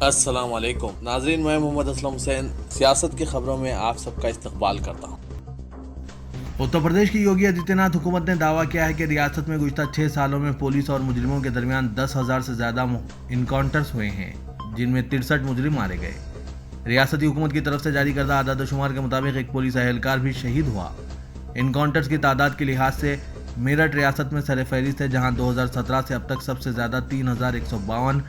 अस्सलाम वालेकुम नाजरीन, मैं मोहम्मद असलम हुसैन सियासत की खबरों में आप सबका इस्तकबाल करता हूँ। उत्तर प्रदेश की योगी आदित्यनाथ हुकूमत ने दावा किया है कि रियासत में गुज़श्ता 6 सालों में पुलिस और मुजरिमों के दरमियान 10,000 से ज़्यादा इनकाउंटर्स हुए हैं, जिनमें 63 मुजरिम मारे गए। रियासती हुकूमत की तरफ से जारी करदा आदाद-ओ-शुमार के मुताबिक एक पुलिस एहलकार भी शहीद हुआ। इनकाउंटर्स की तादाद के लिहाज से मेरठ रियासत में सरफहरिस्त है, जहां 2017 से अब तक सबसे ज़्यादा 3,152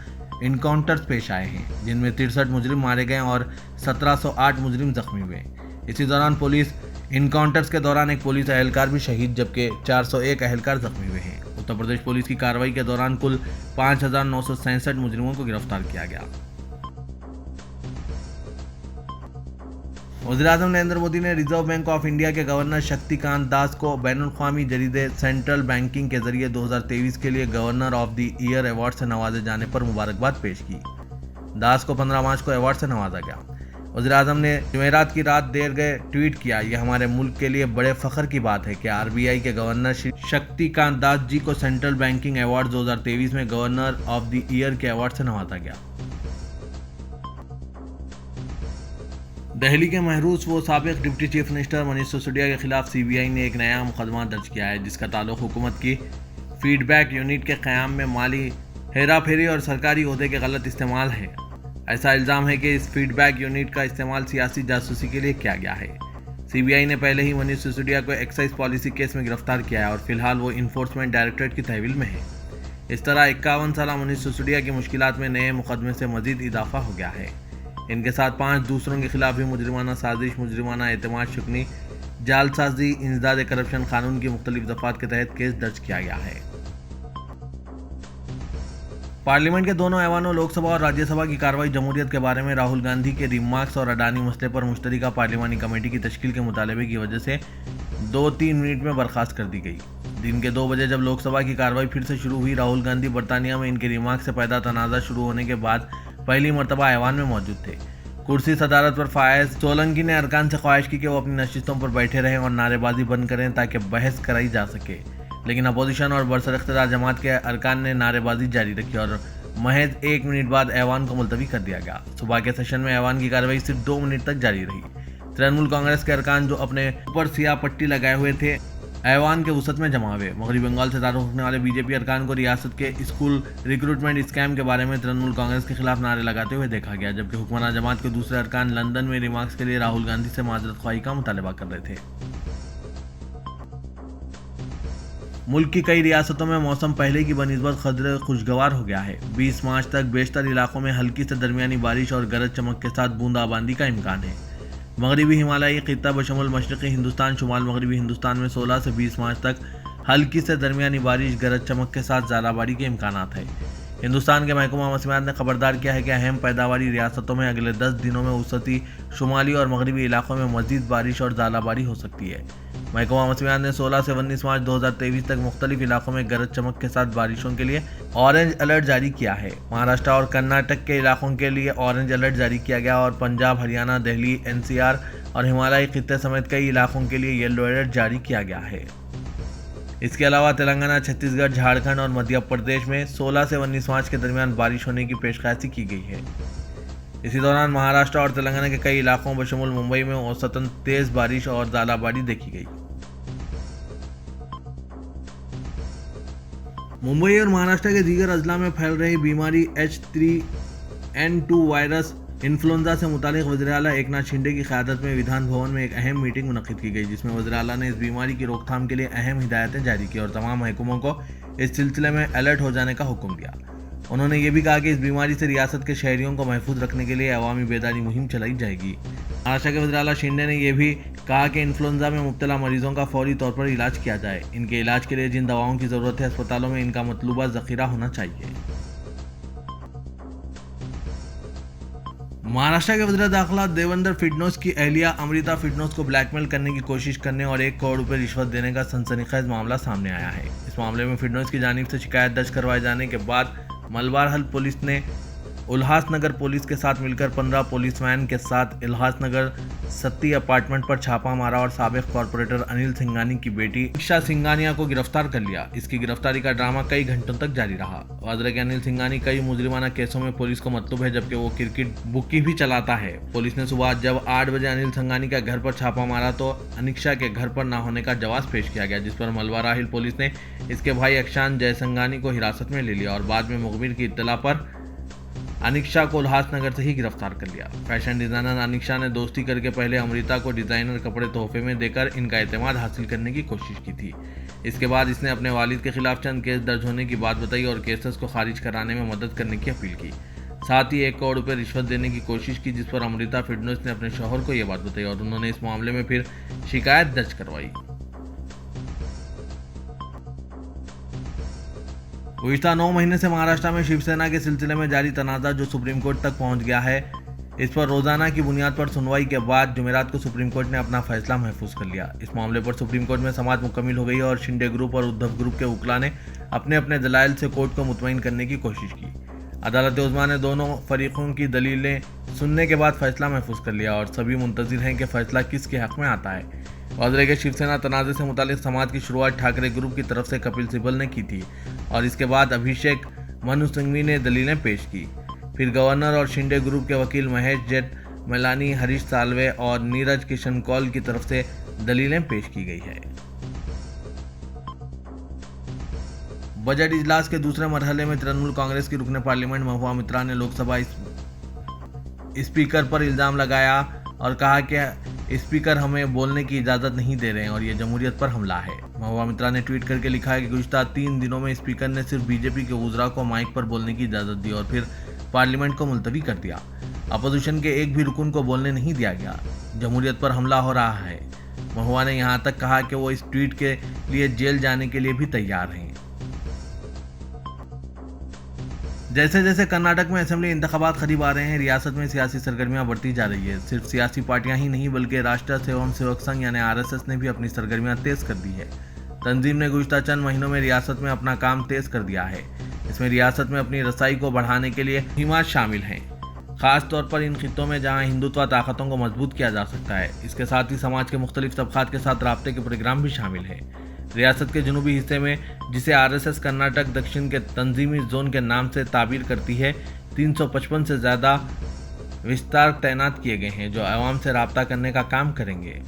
इनकाउंटर्स पेश आए हैं, जिनमें 63 मुजरिम मारे गए और 1,708 मुजरिम जख्मी हुए। इसी दौरान पुलिस इनकाउंटर्स के दौरान एक पुलिस एहलकार भी शहीद, जबकि 401 एहलकार जख्मी हुए हैं। उत्तर प्रदेश पुलिस की कार्रवाई के दौरान कुल 5,967 मुजरिमों को गिरफ्तार किया गया। वज़ीर-ए-आज़म नरेंद्र मोदी ने रिजर्व बैंक ऑफ इंडिया के गवर्नर शक्तिकांत दास को बैनुल-अक़वामी जरीदे सेंट्रल बैंकिंग के जरिए 2023 के लिए governor of the year award से नवाजे जाने पर मुबारकबाद पेश की। दास को 15 मार्च को अवार्ड से नवाजा गया। वज़ीर-ए-आज़म ने जुमेरात की रात देर गए ट्वीट किया, यह हमारे मुल्क के लिए बड़े फख्र की बात है कि आरबीआई के गवर्नर श्री शक्तिकांत दास जी को सेंट्रल बैंकिंग अवार्ड 2023 में गवर्नर ऑफ द ईयर के अवार्ड से नवाजा गया। दिल्ली के महरूस व साबिक deputy chief minister Manish Sisodia के खिलाफ सीबीआई ने एक नया मुकदमा दर्ज किया है, जिसका ताल्लुक हुकूमत की फीडबैक यूनिट के क़याम में माली हेराफेरी और सरकारी ओहदे के गलत इस्तेमाल है। ऐसा इल्ज़ाम है कि इस फीडबैक यूनिट का इस्तेमाल सियासी जासूसी के लिए किया गया है। सीबीआई ने पहले ही मनीष सिसोदिया को एक्साइज पॉलिसी केस में गिरफ्तार किया है और फिलहाल वो इन्फोर्समेंट डायरेक्टरेट की तहवील में है। इस तरह 51 साल मनीष सिसोदिया की मुश्किलात में नए मुकदमे से मजीद इजाफा हो गया है। इनके साथ 5 दूसरों के खिलाफ भी मुजरिमाना साजिश, मुजरिमाना एतमाद शुकनी, जालसाजी, इंसदाद करप्शन कानून की मुख्तलिफ दफात के तहत केस दर्ज किया गया है। पार्लियामेंट के दोनों ऐवानों लोकसभा और राज्यसभा की कार्रवाई जमहूरियत के बारे में राहुल गांधी के रिमार्क्स और अडानी मसले पर मुश्तरका पार्लिमानी कमेटी की तश्कील के मुतालबे की वजह से 2-3 मिनट में बर्खास्त कर दी गई। दिन के 2 बजे जब लोकसभा की कार्रवाई फिर से शुरू हुई, राहुल गांधी बरतानिया में इनके रिमार्क से पैदा तनाज़ा शुरू होने के बाद पहली मरतबा ऐवान में मौजूद थे। कुर्सी सदारत पर फायज सोलंकी ने अरकान से ख्वाहिश की कि वो अपनी नशिस्तों पर बैठे रहें और नारेबाजी बंद करें ताकि बहस कराई जा सके, लेकिन अपोजिशन और बरसर-इख्तियार जमात के अरकान ने नारेबाजी जारी रखी और महज 1 मिनट बाद ऐवान को मुलतवी कर दिया गया। सुबह के सेशन में ऐवान की कार्रवाई सिर्फ 2 मिनट तक जारी रही। तृणमूल कांग्रेस के अरकान जो अपने ऊपर सियाह पट्टी लगाए हुए थे, ऐवान के वसत में जमा हुए। मगरबी बंगाल से ताल्लुक़ रखने वाले बीजेपी अरकान को रियासत के स्कूल रिक्रूटमेंट स्कैम के बारे में तृणमूल कांग्रेस के खिलाफ नारे लगाते हुए देखा गया, जबकि हुक्मरान जमात के दूसरे अरकान लंदन में रिमार्क्स के लिए राहुल गांधी से माजरत ख्वाही का मुतालबा कर रहे थे। मुल्क की कई रियासतों में मौसम पहले की बनिस्बत कदर खुशगवार हो गया है। 20 मार्च तक बेशतर इलाकों में हल्की से दरमियानी बारिश और गरज चमक के साथ बूंदाबांदी का इम्कान है। मगरबी हिमालयी खित्ता बशमुल मशरक़ी हिंदुस्तान, शुमाल मगरबी हिंदुस्तान में 16 से 20 मार्च तक हल्की से दरमियानी बारिश, गरज चमक के साथ ज़ालाबारी के इम्कानात है। हिंदुस्तान के महकमा मौसमियात ने खबरदार किया है कि अहम पैदावारी रियासतों में अगले 10 दिनों में वसती, शुमाली और मगरबी इलाकों में मज़ीद बारिश और ज़ालाबारी हो सकती है। महकमा मौसमियात ने 16 से 19 मार्च 2023 तक मुख्तलिफ इलाकों में गरज चमक के साथ बारिशों के लिए ऑरेंज अलर्ट जारी किया है। महाराष्ट्र और कर्नाटक के इलाकों के लिए ऑरेंज अलर्ट जारी किया गया और पंजाब, हरियाणा, दिल्ली, एनसीआर और हिमालयी खित्ते समेत कई इलाकों के लिए येलो अलर्ट जारी किया गया है। इसके अलावा तेलंगाना, छत्तीसगढ़, झारखंड और मध्य प्रदेश में 16 से 19 मार्च के दरमियान बारिश होने की पेशकशी की गई है। इसी दौरान महाराष्ट्र और तेलंगाना के कई इलाकों बशमूल मुंबई में औसतन तेज बारिश और ज़ालाबारी देखी गई। मुंबई और महाराष्ट्र के दीगर अजला में फैल रही बीमारी H3N2 वायरस इन्फ्लुएंजा से मुतालिक वज़ीर-ए-आला एकनाथ शिंदे की क़यादत में विधान भवन में एक अहम मीटिंग मुनक़्क़िद की गई, जिसमें वज़ीर-ए-आला ने इस बीमारी की रोकथाम के लिए अहम हिदायतें जारी की और तमाम महकमों को इस सिलसिले में अलर्ट हो जाने का हुक्म दिया। उन्होंने ये भी कहा कि इस बीमारी से रियासत के शहरियों को महफूज रखने के लिए अवामी बेदारी मुहिम चलाई जाएगी। महाराष्ट्र के वज़ीर-ए-आला शिंदे ने यह भी कहा कि इन्फ्लुएंजा में मुब्तला मरीजों का फौरी तौर पर इलाज किया जाए। इनके इलाज के लिए जिन दवाओं की ज़रूरत है, अस्पतालों में इनका मतलूबा ज़ख़ीरा होना चाहिए। महाराष्ट्र के वज़ीर दाखिला देवेंद्र फडणवीस की अहलिया अमृता फडणवीस को ब्लैकमेल करने की कोशिश करने और 1 करोड़ रुपए रिश्वत देने का सनसनीखेज मामला सामने आया है। इस मामले में फडणवीस की जानिब से शिकायत दर्ज करवाए जाने के बाद मलबार हल पुलिस ने उल्लासनगर पुलिस के साथ मिलकर 15 पुलिस वैन के साथ उल्लासनगर सत्ती अपार्टमेंट पर छापा मारा और साबिक कॉर्पोरेटर अनिल सिंघानी की बेटी इक्षा सिंघानिया को गिरफ्तार कर लिया। इसकी गिरफ्तारी का ड्रामा कई घंटों तक जारी रहा। वाजरा के अनिल सिंघानी कई मुजरिमाना केसों में पुलिस को मतलूब है, जबकि वो क्रिकेट बुकी भी चलाता है। पुलिस ने सुबह जब 8 बजे अनिल सिंघानी का घर पर छापा मारा तो अनिक्षा के घर पर न होने का जवाब पेश किया गया, जिस पर मलवारा हिल पुलिस ने इसके भाई अक्षान जयसंघानी को हिरासत में ले लिया और बाद में मुखबिर की इत्तला पर अनिक्षा को उल्लासनगर से ही गिरफ्तार कर लिया। फैशन डिजाइनर अनिक्षा ने दोस्ती करके पहले अमृता को डिजाइनर कपड़े तोहफे में देकर इनका एतमाद हासिल करने की कोशिश की थी। इसके बाद इसने अपने वालिद के खिलाफ चंद केस दर्ज होने की बात बताई और केसेस को खारिज कराने में मदद करने की अपील की। साथ ही 1 करोड़ रुपए रिश्वत देने की कोशिश की, जिस पर अमृता फिडनोस ने अपने शौहर को यह बात बताई और उन्होंने इस मामले में फिर शिकायत दर्ज करवाई। गुज़िश्ता 9 महीने से महाराष्ट्र में शिवसेना के सिलसिले में जारी तनाज़ा जो सुप्रीम कोर्ट तक पहुंच गया है, इस पर रोजाना की बुनियाद पर सुनवाई के बाद जुमेरात को सुप्रीम कोर्ट ने अपना फैसला महफूज कर लिया। इस मामले पर सुप्रीम कोर्ट में समाअत मुकम्मिल हो गई और शिंदे ग्रुप और उद्धव ग्रुप के वकीलों ने अपने अपने दलाइल से कोर्ट को मुतमईन करने की कोशिश की। अदालत उज़्मा ने दोनों फरीकों की दलीलें सुनने के बाद फैसला महफूज कर लिया और सभी मुंतजिर हैं कि फैसला किसके हक में आता है। वाजरा के शिवसेना तनाज़े से मुतालिक समाअत की शुरुआत ठाकरे ग्रुप की तरफ से कपिल सिब्बल ने की थी और इसके बाद अभिषेक मनु सिंघवी ने दलीलें पेश की। फिर गवर्नर और शिंदे ग्रुप के वकील महेश जेठ मलानी, हरीश साल्वे और नीरज किशन कौल की तरफ से दलीलें पेश की गई है। बजट इजलास के दूसरे मरहले में तृणमूल कांग्रेस की रुकने पार्लियामेंट महुआ मित्रा ने लोकसभा स्पीकर पर इल्जाम लगाया और कहा कि स्पीकर हमें बोलने की इजाज़त नहीं दे रहे हैं और ये जमहूरियत पर हमला है। महुआ मित्रा ने ट्वीट करके लिखा है कि गुज़िश्ता 3 दिनों में स्पीकर ने सिर्फ बीजेपी के वज़रा को माइक पर बोलने की इजाज़त दी और फिर पार्लियामेंट को मुलतवी कर दिया। अपोजिशन के एक भी रुकन को बोलने नहीं दिया गया। जमहूरियत पर हमला हो रहा है। महुआ ने यहाँ तक कहा कि वो इस ट्वीट के लिए जेल जाने के लिए भी तैयार हैं। जैसे जैसे कर्नाटक में असेंबली इंतखाबात करीब आ रहे हैं, रियासत में सियासी सरगर्मियां बढ़ती जा रही है। सिर्फ सियासी पार्टियां ही नहीं बल्कि राष्ट्रीय एवं सेवक संघ यानी RSS ने भी अपनी सरगर्मियां तेज कर दी है। तंजीम ने गुज़िश्ता चंद महीनों में रियासत में अपना काम तेज कर दिया है। इसमें रियासत में अपनी रसाई को बढ़ाने के लिए हिमात शामिल हैं, खास तौर पर इन खित्तों में जहां हिंदुत्व ताकतों को मजबूत किया जा सकता है। इसके साथ ही समाज के मुख्तलिफ तबकात के साथ राब्ते के प्रोग्राम भी शामिल हैं। रियासत के जनूबी हिस्से में, जिसे RSS कर्नाटक दक्षिण के तंजीमी जोन के नाम से ताबीर करती है, 355 से ज़्यादा विस्तार तैनात किए गए हैं जो आवाम से राब्ता करने का काम करेंगे।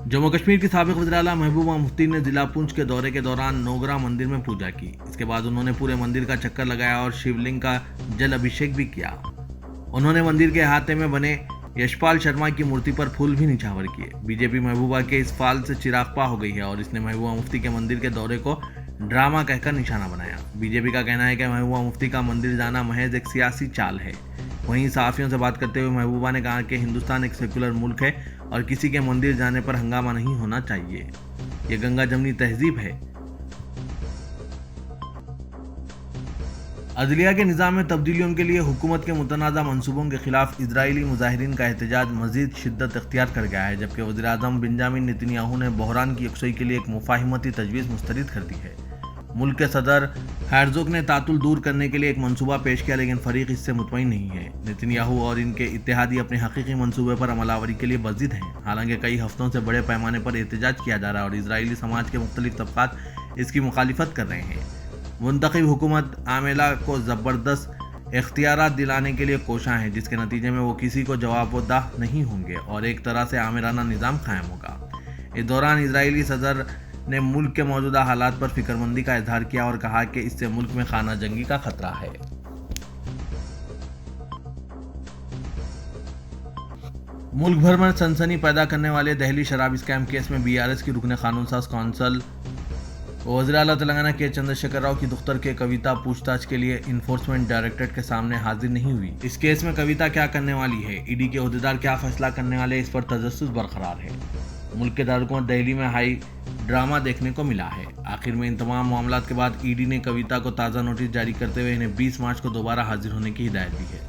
जम्मू कश्मीर की साबिक वज़ीर आला महबूबा मुफ्ती ने जिला पुंछ के दौरे के दौरान नोगरा मंदिर में पूजा की। इसके बाद उन्होंने पूरे मंदिर का चक्कर लगाया और शिवलिंग का जल अभिषेक भी किया। उन्होंने मंदिर के अहाते में बने यशपाल शर्मा की मूर्ति पर फूल भी निछावर किए। बीजेपी महबूबा के इस फाल से चिरागपा हो गई है और इसने महबूबा मुफ्ती के मंदिर के दौरे को ड्रामा कहकर निशाना बनाया। बीजेपी का कहना है कि महबूबा मुफ्ती का मंदिर जाना महज एक सियासी चाल है। वहीं सहाफ़ियों से बात करते हुए महबूबा ने कहा कि हिंदुस्तान एक सेकुलर मुल्क है और किसी के मंदिर जाने पर हंगामा नहीं होना चाहिए। ये गंगा जमनी तहजीब है। अदलिया के निज़ाम में तब्दीलियों के लिए हुकूमत के मुतनाज़ा मंसूबों के खिलाफ इजरायली मुजाहिरीन का एहतजाज मज़ीद शिद्दत इख्तियार कर गया है, जबकि वज़ीर आज़म बेंजामिन नेतन्याहू ने बहरान की यकसुई के लिए एक मुफाहिमती तजवीज़ मुस्तरद कर दी है। मुल्क के सदर हेर्ज़ोग ने तातुल दूर करने के लिए एक मंसूबा पेश किया, लेकिन फरीक इससे मुतमईन नहीं है। नेतन्याहू और इनके इत्तेहादी अपने हकीकी मंसूबे पर अमलावरी के लिए बज़िद हैं। हालांकि कई हफ्तों से बड़े पैमाने पर एहतजाज किया जा रहा है और इजरायली समाज के मुख्तलिफ तबकात इसकी मुखालिफत कर रहे हैं। मुंतखब हुकूमत आमेला को ज़बरदस्त इख्तियारात दिलाने के लिए कोशां है, जिसके नतीजे में वो किसी को जवाबदेह नहीं होंगे और एक तरह से आमिराना निज़ाम कायम होगा। इस दौरान इजरायली सदर ने मुल्क के मौजूदा हालात पर फिक्रमंदी का इजहार किया और कहा कि इससे मुल्क में खाना जंगी का खतरा है। मुल्क भर में सनसनी पैदा करने वाले दहली शराब स्कैम केस में BRS की रुकने कानून साज कौंसल वज़ीर आला तेलंगाना के चंद्रशेखर राव की दुख्तर के कविता पूछताछ के लिए इन्फोर्समेंट डायरेक्टरेट के सामने हाजिर नहीं हुई। इस केस में कविता क्या करने वाली है, ED के अहदेदार क्या फैसला करने वाले, इस पर तजस्सुस बरकरार है। मुल्क के दारुकुआं दिल्ली में हाई ड्रामा देखने को मिला है। आखिर में इन तमाम मामलात के बाद ED ने कविता को ताज़ा नोटिस जारी करते हुए इन्हें 20 मार्च को दोबारा हाजिर होने की हिदायत दी है।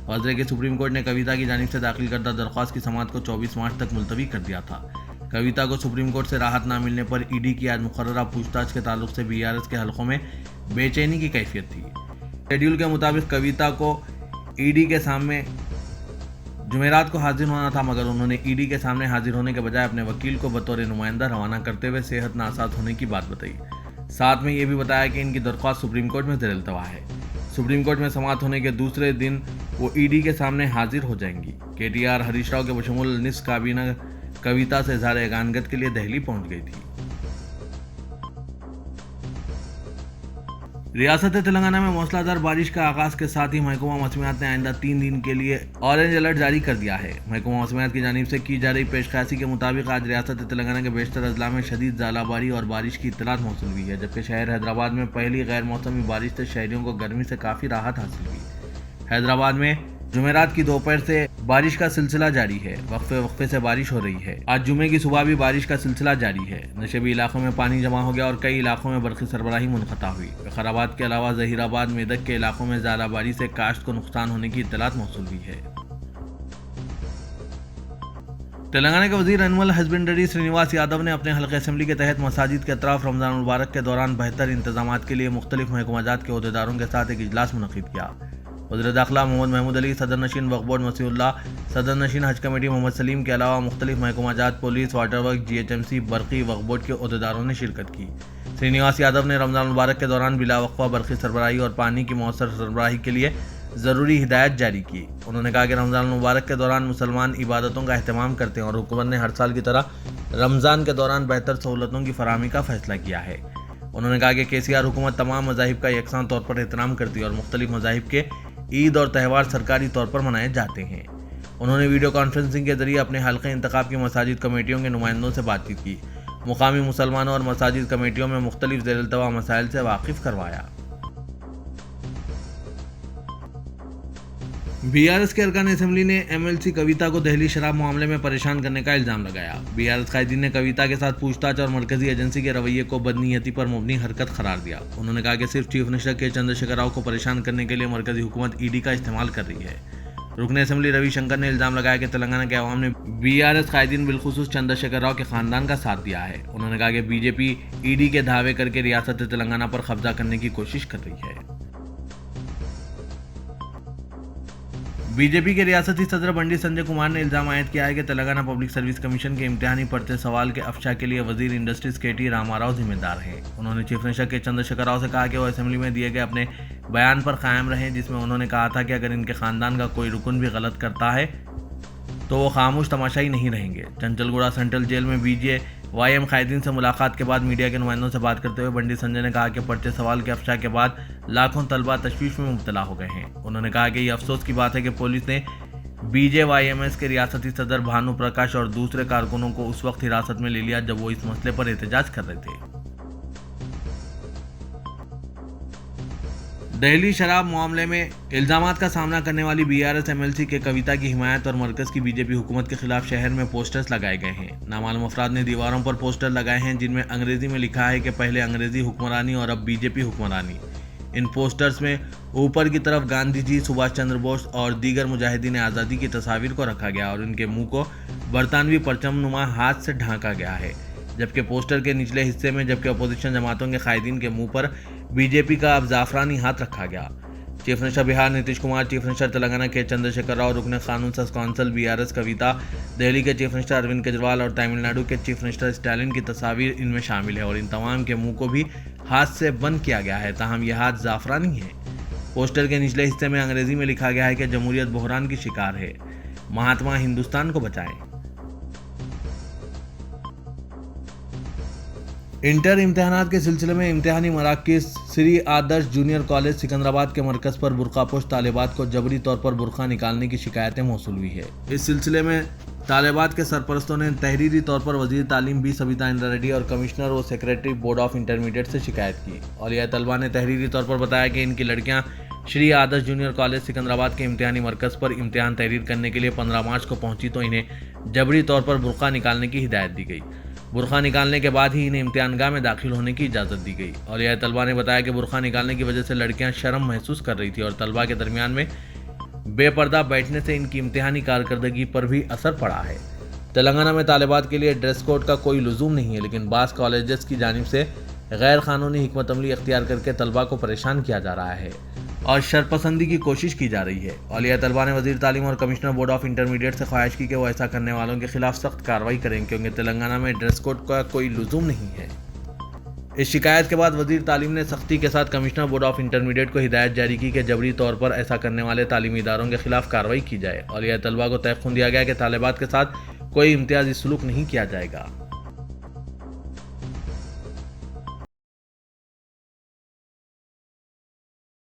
वाजरा के सुप्रीम कोर्ट ने कविता की जानिब से दाखिल करदा दरख्वास्त की समाअत को 24 मार्च तक मुलतवी कर दिया था। कविता को सुप्रीम कोर्ट से राहत न मिलने पर ED की आज मुकर्ररा पूछताछ के ताल्लुक से BRS के हलकों में बेचैनी की कैफियत थी। शेड्यूल के मुताबिक कविता को ईडी के सामने जुमेरात को हाजिर होना था, मगर उन्होंने ईडी के सामने हाजिर होने के बजाय अपने वकील को बतौर नुमाइंदा रवाना करते हुए सेहत नासाज होने की बात बताई। साथ में ये भी बताया कि इनकी दरख्वास्त सुप्रीम कोर्ट में ज़ेर-ए-इल्तवा है। सुप्रीम कोर्ट में समाअत होने के दूसरे दिन वो ईडी के सामने हाजिर हो जाएंगी। केटीआर हरीश राव के बशमूल निस्फ काबीना कविता से इज़हार एकानगत के लिए दिल्ली पहुंच गई थी। रियासत तेलंगाना में मौसलाधार बारिश का आगाज के साथ ही महकमा मौसमियात ने आइंदा 3 दिन के लिए ऑरेंज अलर्ट जारी कर दिया है। महकमा मौसमियात की जानिब से की जा रही पेशकशी के मुताबिक आज रियासत तेलंगाना के बेशतर अजला में शदीद ज़ालाबारी और बारिश की इत्तलात मौसूल हुई है, जबकि शहर हैदराबाद में पहली गैर मौसमी बारिश से शहरियों को गर्मी से काफ़ी राहत हासिल हुई। हैदराबाद में जुमेरात की दोपहर से बारिश का सिलसिला जारी है। वक्फे वक्फे से बारिश हो रही है। आज जुमे की सुबह भी बारिश का सिलसिला जारी है। नशेबी इलाकों में पानी जमा हो गया और कई इलाकों में बरक़ी सरबराही मुनक़ता हुई। खैराबाद के अलावा ज़हीराबाद, मेदक के इलाकों में ज़ालाबारी से काश्त को नुकसान होने की इत्तलात मौसूल हुई है। तेलंगाना के वज़ीर एनिमल हस्बेंड्री श्रीनिवास यादव ने अपने हल्के असेंबली के तहत मसाजिद के अतराफ रमज़ान मुबारक के दौरान बेहतर इंतजामात के लिए मुख्तलिफ महकमाजात के अहदेदारों के साथ एक इजलास मुनक़िद किया। वज़ीर दाखिला मोहम्मद महमूद अली, सदर नशीन वक्फ बोर्ड मसीउल्लाह, सदर नशीन हज कमेटी मोहम्मद सलीम के अलावा मुख्तलिफ महकमाजात, पुलिस, वाटर वर्क, GHMC, बरक़ी, वक्फ बोर्ड के अहदेदारों ने शिरकत की। श्रीनिवास यादव ने रमज़ान मुबारक के दौरान बिलावक्फ़ा बरक़ी सरबराही और पानी की मौसर सरबराही के लिए ज़रूरी हिदायत जारी की। उन्होंने कहा कि रमज़ान मुबारक के दौरान मुसलमान इबादतों का अहतमाम करते हैं और हुकूमत ने हर साल की तरह रमज़ान के दौरान बेहतर सहूलतों की फराहमी का फैसला किया है। उन्होंने कहा कि KCR हुकूमत तमाम मज़ाहिब का यकसान तौर पर एहतराम करती है और मुख्तलिफ मज़ाहिब के ईद और त्यौहार सरकारी तौर पर मनाए जाते हैं। उन्होंने वीडियो कॉन्फ्रेंसिंग के जरिए अपने हल्के इंतखाब की मसाजिद कमेटियों के नुमाइंदों से बातचीत की। मुकामी मुसलमानों और मसाजिद कमेटियों में मुख्तलिफ ज़ेर-ए-इल्तवा मसाइल से वाकिफ करवाया। BRS के अरकान असेंबली ने MLC कविता को दहली शराब मामले में परेशान करने का इल्ज़ाम लगाया। BRS कायदीन ने कविता के साथ पूछताछ और मरकजी एजेंसी के रवैये को बदनीयती पर मुबनी हरकत करार दिया। उन्होंने कहा कि सिर्फ चीफ मिनिस्टर के चंद्रशेखर राव को परेशान करने के लिए मरकजी हुकूमत ED का इस्तेमाल कर रही है। रुकन असेंबली रविशंकर ने इल्ज़ाम लगाया कि तेलंगाना के अवाम ने BRS कायदीन बिलखुसूस चंद्रशेखर राव के खानदान का साथ दिया है। उन्होंने कहा कि BJP ED के दावे करके रियासत तेलंगाना पर कब्जा करने की कोशिश कर रही है। बीजेपी के रियासती सदर बंडी संजय कुमार ने इल्ज़ाम आयद किया है कि तेलंगाना पब्लिक सर्विस कमीशन के इम्तिहानी पढ़ते सवाल के अफशा के लिए वजीर इंडस्ट्रीज KT रामाराव जिम्मेदार हैं। उन्होंने चीफ मिनिस्टर के चंद्रशेखर राव से कहा कि वो असेंबली में दिए गए अपने बयान पर कायम रहें, जिसमें उन्होंने कहा था कि अगर इनके खानदान का कोई रुकन भी गलत करता है तो वो खामोश तमाशाई नहीं रहेंगे। चंचलगुड़ा सेंट्रल जेल में BJYM कायदीन से मुलाकात के बाद मीडिया के नुमाइंदों से बात करते हुए बंडी संजय ने कहा कि पढ़ते सवाल के अफशा के बाद लाखों तलबा तशवीश में मुब्तला हो गए हैं। उन्होंने कहा कि ये अफसोस की बात है कि पुलिस ने BJYMS के रियासती सदर भानु प्रकाश और दूसरे कारकुनों को उस वक्त हिरासत में ले लिया जब वो इस मसले पर एहतजाज कर रहे थे। दिल्ली शराब मामले में इल्जामात का सामना करने वाली BRS MLC के कविता की हिमायत और मरकज की BJP हुकूमत के खिलाफ शहर में पोस्टर्स लगाए गए हैं। नामालूम अफराद ने दीवारों पर पोस्टर लगाए हैं जिनमें अंग्रेजी में लिखा है कि पहले अंग्रेजी हुक्मरानी और अब BJP हुक्मरानी। इन पोस्टर्स में ऊपर की तरफ गांधी जी, सुभाष चंद्र बोस और दीगर मुजाहिदीन आज़ादी की तस्वीर को रखा गया और इनके मुंह को बरतानवी परचम नुमा हाथ से ढांका गया है, जबकि पोस्टर के निचले हिस्से में जबकि अपोजिशन जमातों के कायदीन के मुंह पर BJP का अब जाफरानी हाथ रखा गया। Chief minister Bihar Nitish Kumar, chief minister Telangana के चंद्रशेखर राव, रुकन कानून सस कौंसिल BRS कविता, दिल्ली के चीफ मिनिस्टर अरविंद केजरीवाल और तमिलनाडु के चीफ मिनिस्टर स्टालिन की तस्वीर इनमें शामिल है और इन तमाम के मुंह को भी हाथ से बंद किया गया है, ताहम यह हाथ जाफरानी है। पोस्टर के निचले हिस्से में अंग्रेजी में लिखा गया है कि जमहूरियत बहरान की शिकार है, महात्मा हिंदुस्तान को बचाएं। इंटर इम्तिहानात के सिलसिले में इम्तिहानी मराकज़ श्री आदर्श जूनियर कॉलेज सिकंदराबाद के मरकज़ पर बुरकापोश तालिबात को जबरी तौर पर बुरका निकालने की शिकायतें मौसूल हुई है। इस सिलसिले में तालिबात के सरपरस्तों ने तहरीरी तौर पर वजीर तालीम B सविता इंद्रा रेड्डी और कमिश्नर व सेक्रेटरी बोर्ड ऑफ इंटरमीडिएट से शिकायत की और यह तलबा ने तहरीरी तौर पर बताया कि इनकी लड़कियां श्री आदर्श जूनियर कॉलेज सिकंदराबाद के इम्तिहानी मरकज़ पर इम्तिहान तहरीर करने के लिए 15 मार्च को पहुंची तो इन्हें जबरी तौर पर बुरका निकालने की हिदायत दी गई। बुरखा निकालने के बाद ही इन्हें इम्तिहानगाह में दाखिल होने की इजाज़त दी गई और यह तलबा ने बताया कि बुरखा निकालने की वजह से लड़कियां शर्म महसूस कर रही थी और तलबा के दरमियान में बेपर्दा बैठने से इनकी इम्तिहानी कारकर्दगी पर भी असर पड़ा है। तेलंगाना में तालिबात के लिए ड्रेस कोड का कोई लुजूम नहीं है, लेकिन बास कॉलेजेस की जानिब से गैर कानूनी हिकमत अमली अख्तियार करके तलबा को परेशान किया जा रहा है और शरपसंदी की कोशिश की जा रही है। औलिया तलबा ने वजीर तालीम और कमिश्नर बोर्ड ऑफ इंटरमीडिएट से ख्वाहिश की कि वो ऐसा करने वालों के खिलाफ सख्त कार्रवाई करें, क्योंकि तेलंगाना में ड्रेस कोड का कोई लुजूम नहीं है। इस शिकायत के बाद वजीर तालीम ने सख्ती के साथ कमिश्नर बोर्ड ऑफ इंटरमीडिएट को हिदायत जारी की कि जबरी तौर पर ऐसा करने वाले तालीमी इदारों के खिलाफ कार्रवाई की जाए। औलिया तलबा को तयख्खुन दिया गया कि तालिबात के साथ कोई इम्तियाजी सलूक नहीं किया जाएगा।